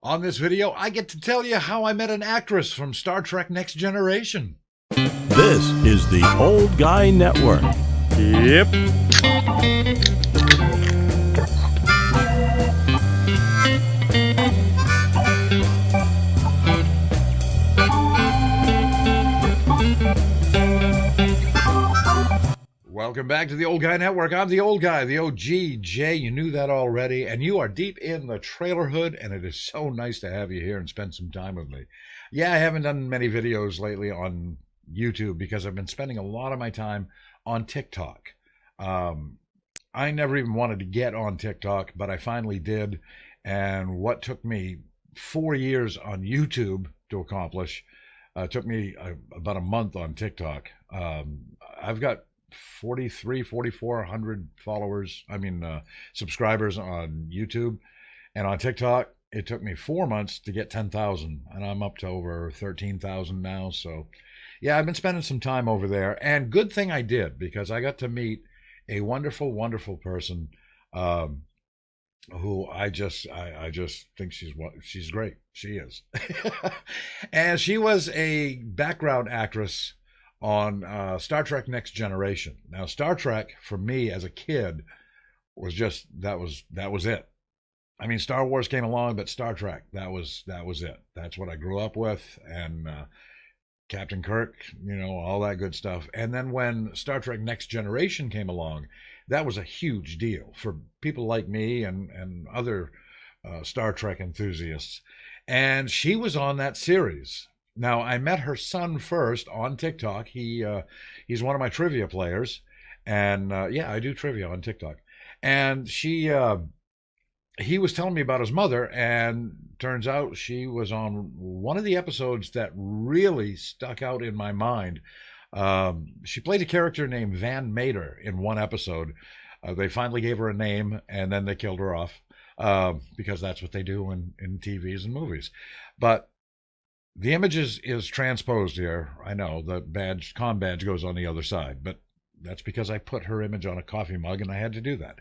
On this video, I get to tell you how I met an actress from Star Trek Next Generation. This is the Old Guy Network. Yep. Welcome back to the Old Guy Network. I'm the Old Guy, the OG Jay. You knew that already, and you are deep in the trailer hood, and it is so nice to have you here and spend some time with me. Yeah, I haven't done many videos lately on YouTube because I've been spending a lot of my time on TikTok. I never even wanted to get on TikTok, but I finally did, and what took me 4 years on YouTube to accomplish took me about a month on TikTok. I've got 4,400 followers, subscribers on YouTube. And on TikTok, it took me 4 months to get 10,000, and I'm up to over 13,000 now. So yeah, I've been spending some time over there, and good thing I did, because I got to meet a wonderful, wonderful person who I just think she's great. She is. And she was a background actress on Star Trek Next Generation. Now, Star Trek for me as a kid was just that was it. I mean, Star Wars came along, but Star Trek, that was it. That's what I grew up with, and Captain Kirk, all that good stuff. And then when Star Trek Next Generation came along, that was a huge deal for people like me and other Star Trek enthusiasts. And she was on that series. Now, I met her son first on TikTok. He's one of my trivia players, and yeah, I do trivia on TikTok. And he was telling me about his mother, and turns out she was on one of the episodes that really stuck out in my mind. She played a character named Van Mater in one episode. They finally gave her a name, and then they killed her off because that's what they do in TVs and movies. But the image is transposed here. I know the com badge goes on the other side, but that's because I put her image on a coffee mug, and I had to do that.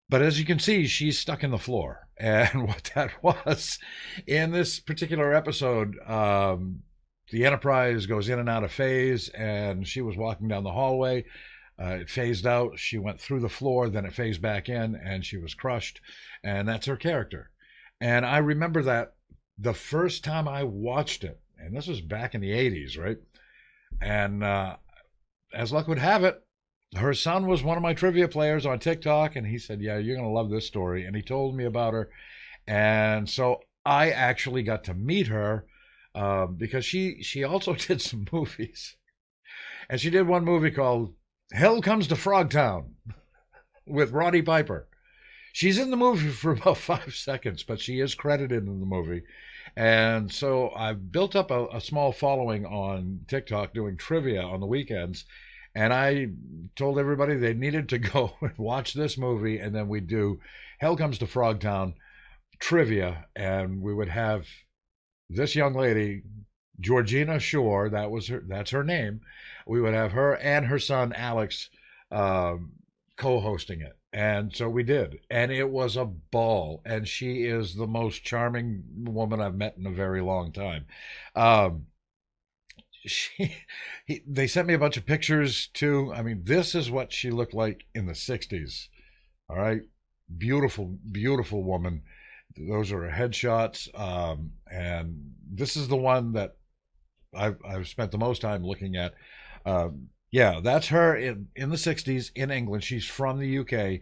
But as you can see, she's stuck in the floor. And what that was, in this particular episode, the Enterprise goes in and out of phase, and she was walking down the hallway. It phased out. She went through the floor, then it phased back in, and she was crushed. And that's her character. And I remember that the first time I watched it, and this was back in the 80s, right? And as luck would have it, her son was one of my trivia players on TikTok, and he said, yeah, you're going to love this story. And he told me about her. And so I actually got to meet her because she also did some movies. And she did one movie called Hell Comes to Frogtown with Roddy Piper. She's in the movie for about 5 seconds, but she is credited in the movie. And so I've built up a small following on TikTok doing trivia on the weekends. And I told everybody they needed to go and watch this movie, and then we'd do Hell Comes to Frogtown trivia, and we would have this young lady, Georgina Shore, that's her name. We would have her and her son Alex co-hosting it. And so we did, and it was a ball, and she is the most charming woman I've met in a very long time. They sent me a bunch of pictures too. I mean, this is what she looked like in the 60s. All right. Beautiful, beautiful woman. Those are her headshots. And this is the one that I've spent the most time looking at. Yeah, that's her in the 60s in England. She's from the UK.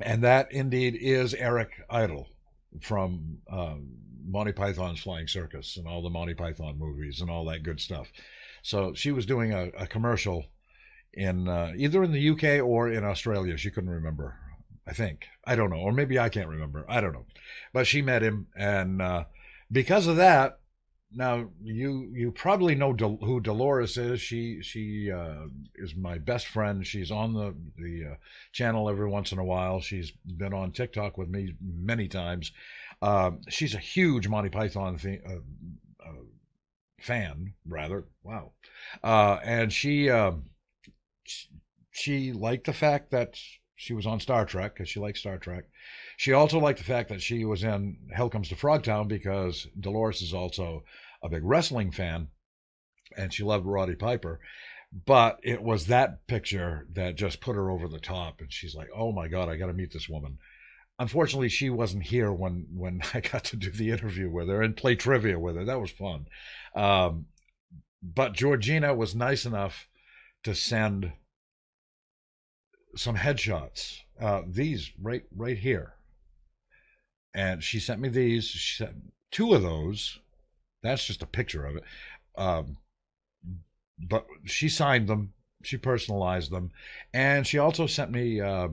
And that indeed is Eric Idle from Monty Python's Flying Circus and all the Monty Python movies and all that good stuff. So she was doing a commercial in either in the UK or in Australia. She couldn't remember, I think. I don't know. Or maybe I can't remember. I don't know. But she met him, and because of that, now you probably know who Dolores is. She is my best friend. She's on the channel every once in a while. She's been on TikTok with me many times. She's a huge Monty Python fan, rather. Wow. And she liked the fact that she was on Star Trek because she liked Star Trek. She also liked the fact that she was in Hell Comes to Frogtown because Dolores is also a big wrestling fan, and she loved Roddy Piper. But it was that picture that just put her over the top, and she's like, "Oh my God, I got to meet this woman." Unfortunately, she wasn't here when I got to do the interview with her and play trivia with her. That was fun. But Georgina was nice enough to send some headshots. These right here, and she sent me these. She sent two of those. That's just a picture of it. But she signed them. She personalized them, and she also sent me a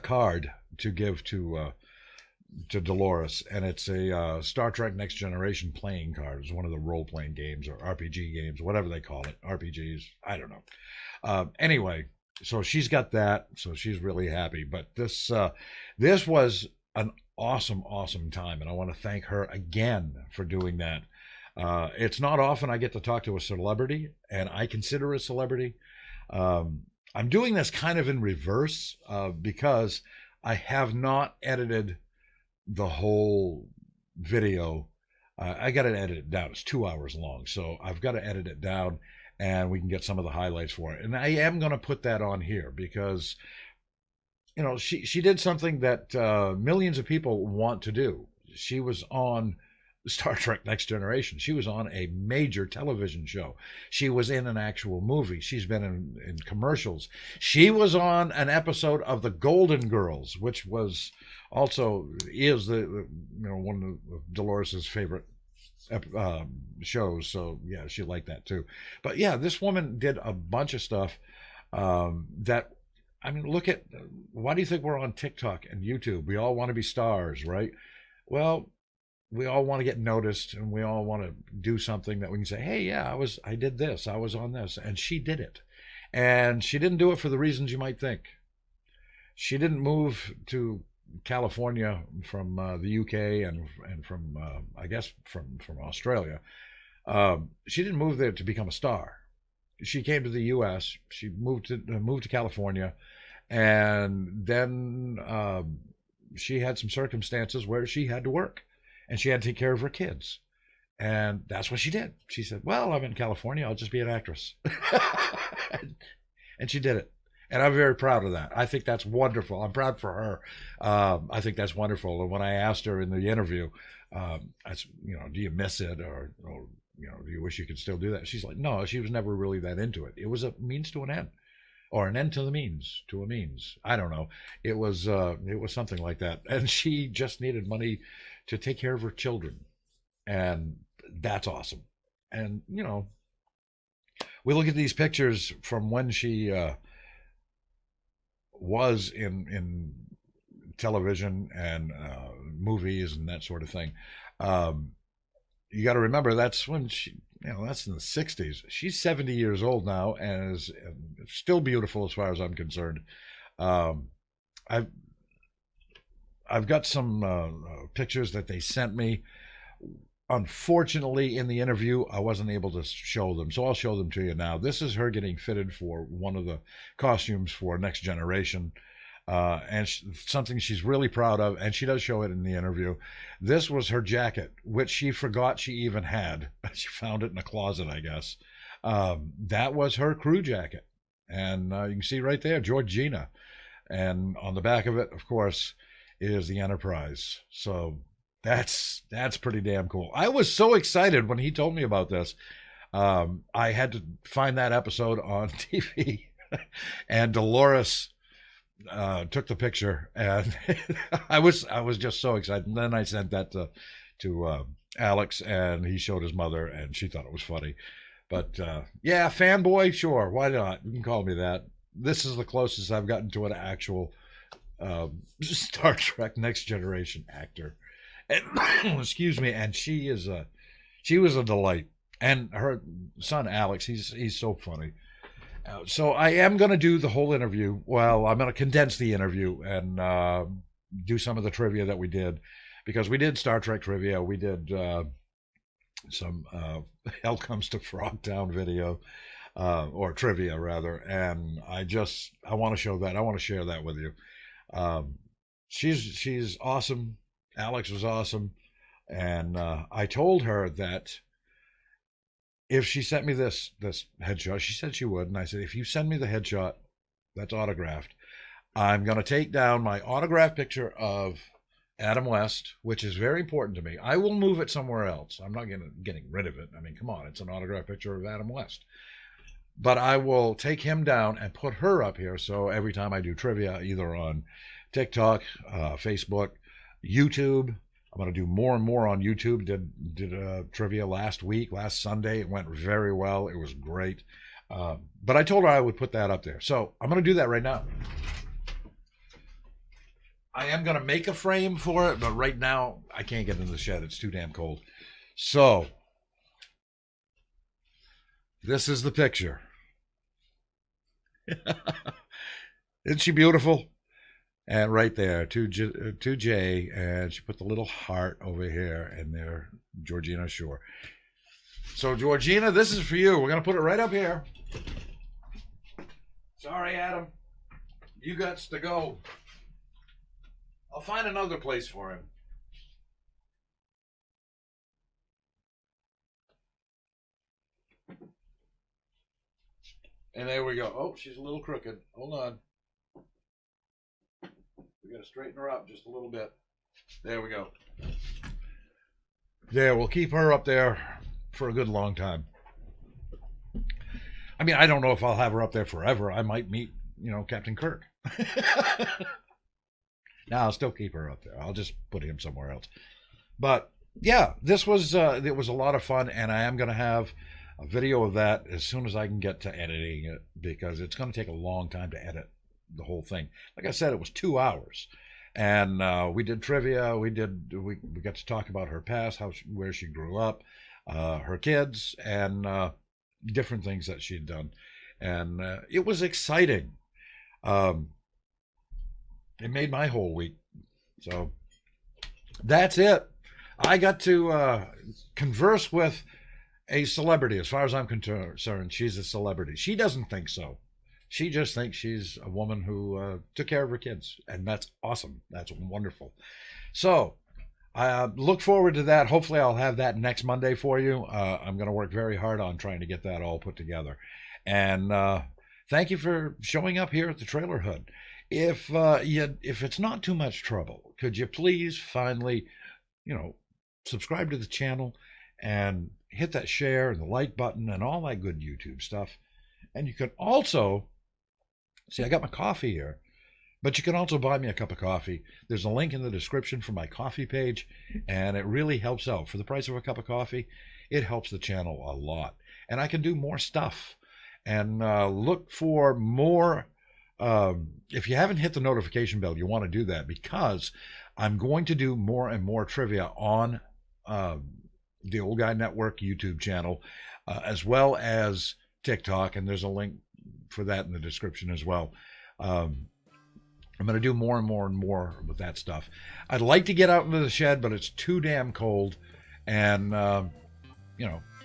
card to give to Dolores, and it's a Star Trek Next Generation playing card. It's one of the role-playing games or RPG games, whatever they call it. RPGs, I don't know. Anyway, so she's got that, so she's really happy. But this was an awesome time, and I want to thank her again for doing that. It's not often I get to talk to a celebrity, and I consider a celebrity. I'm doing this kind of in reverse because I have not edited the whole video. I got to edit it down. It's 2 hours long, so I've got to edit it down, and we can get some of the highlights for it. And I am going to put that on here because, you know, she did something that millions of people want to do. She was on Star Trek Next Generation. She was on a major television show. She was in an actual movie. She's been in commercials. She was on an episode of The Golden Girls, which was also is one of Dolores's favorite shows. So yeah, she liked that too. But yeah, this woman did a bunch of stuff that, I mean, look at, why do you think we're on TikTok and YouTube? We all want to be stars, right? Well, we all want to get noticed, and we all want to do something that we can say, hey, yeah, I did this, I was on this, and she did it. And she didn't do it for the reasons you might think. She didn't move to California from the UK and from I guess from Australia. She didn't move there to become a star. She came to the US. She moved to California, and then she had some circumstances where she had to work. And she had to take care of her kids. And that's what she did. She said, well, I'm in California. I'll just be an actress. And she did it. And I'm very proud of that. I think that's wonderful. I'm proud for her. I think that's wonderful. And when I asked her in the interview, I said, do you miss it? Or, do you wish you could still do that? She's like, no, she was never really that into it. It was a means to an end. Or an end to the means, to a means. I don't know. It was something like that. And she just needed money to take care of her children. And that's awesome. And, we look at these pictures from when she was in television and movies and that sort of thing. You got to remember, that's when that's in the 60s. She's 70 years old now and is still beautiful as far as I'm concerned. I've got some pictures that they sent me. Unfortunately, in the interview, I wasn't able to show them, so I'll show them to you now. This is her getting fitted for one of the costumes for Next Generation, and something she's really proud of, and she does show it in the interview. This was her jacket, which she forgot she even had. She found it in a closet, I guess. That was her crew jacket, and you can see right there, Georgina. And on the back of it, of course, is the Enterprise. So that's pretty damn cool. I was so excited when he told me about this. I had to find that episode on TV, and Dolores took the picture, and I was just so excited. And then I sent that to Alex, and he showed his mother, and she thought it was funny. But yeah, fanboy, sure, why not? You can call me that. This is the closest I've gotten to an actual Star Trek Next Generation actor. And, excuse me. And she was a delight. And her son Alex, he's so funny. So I am going to do the whole interview. Well, I'm going to condense the interview and do some of the trivia that we did, because we did Star Trek trivia. We did some Hell Comes to Frogtown video. or trivia rather. And I want to show that. I want to share that with you. She's awesome. Alex was awesome. And I told her that if she sent me this headshot, she said she would. And I said, if you send me the headshot that's autographed, I'm going to take down my autographed picture of Adam West, which is very important to me. I will move it somewhere else. I'm not getting rid of it. I mean, come on, it's an autographed picture of Adam West. But I will take him down and put her up here. So every time I do trivia, either on TikTok, Facebook, YouTube, I'm going to do more and more on YouTube. Did a trivia last Sunday. It went very well. It was great. But I told her I would put that up there. So I'm going to do that right now. I am going to make a frame for it, but right now I can't get in the shed. It's too damn cold. So this is the picture. Isn't she beautiful? And right there, 2J, and she put the little heart over here, and there, Georgina Shore. So, Georgina, this is for you. We're going to put it right up here. Sorry, Adam. You got to go. I'll find another place for him. And there we go. Oh, she's a little crooked. Hold on. We got to straighten her up just a little bit. There we go. There, we'll keep her up there for a good long time. I mean, I don't know if I'll have her up there forever. I might meet, Captain Kirk. No, I'll still keep her up there. I'll just put him somewhere else. But yeah, this was it was a lot of fun, and I am going to have a video of that as soon as I can get to editing it, because it's going to take a long time to edit the whole thing. Like I said, it was 2 hours, and we did trivia. We got to talk about her past, where she grew up, her kids, and different things that she'd done, and it was exciting. It made my whole week. So that's it. I got to converse with a celebrity. As far as I'm concerned, she's a celebrity. She doesn't think so. She just thinks she's a woman who took care of her kids, and that's awesome. That's wonderful. So I look forward to that. Hopefully I'll have that next Monday for you. I'm going to work very hard on trying to get that all put together. And thank you for showing up here at the Trailer Hood. If it's not too much trouble, could you please finally, subscribe to the channel and hit that share and the like button and all that good YouTube stuff. And you can also see, I got my coffee here, but you can also buy me a cup of coffee. There's a link in the description for my coffee page, and it really helps out. For the price of a cup of coffee, it helps the channel a lot, and I can do more stuff. And look for more. If you haven't hit the notification bell, you want to do that, because I'm going to do more and more trivia on the Old Guy Network YouTube channel, as well as TikTok, and there's a link for that in the description as well. I'm going to do more and more and more with that stuff. I'd like to get out into the shed, but it's too damn cold, and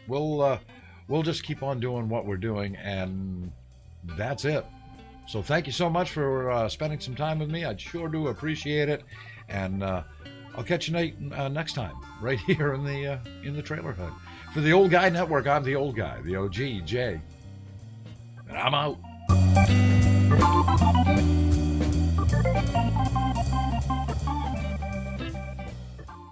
we'll just keep on doing what we're doing, and that's it. So thank you so much for spending some time with me. I sure do appreciate it, and I'll catch you next time right here in the Trailer Hood. For the Old Guy Network, I'm the Old Guy, the OG, Jay, and I'm out.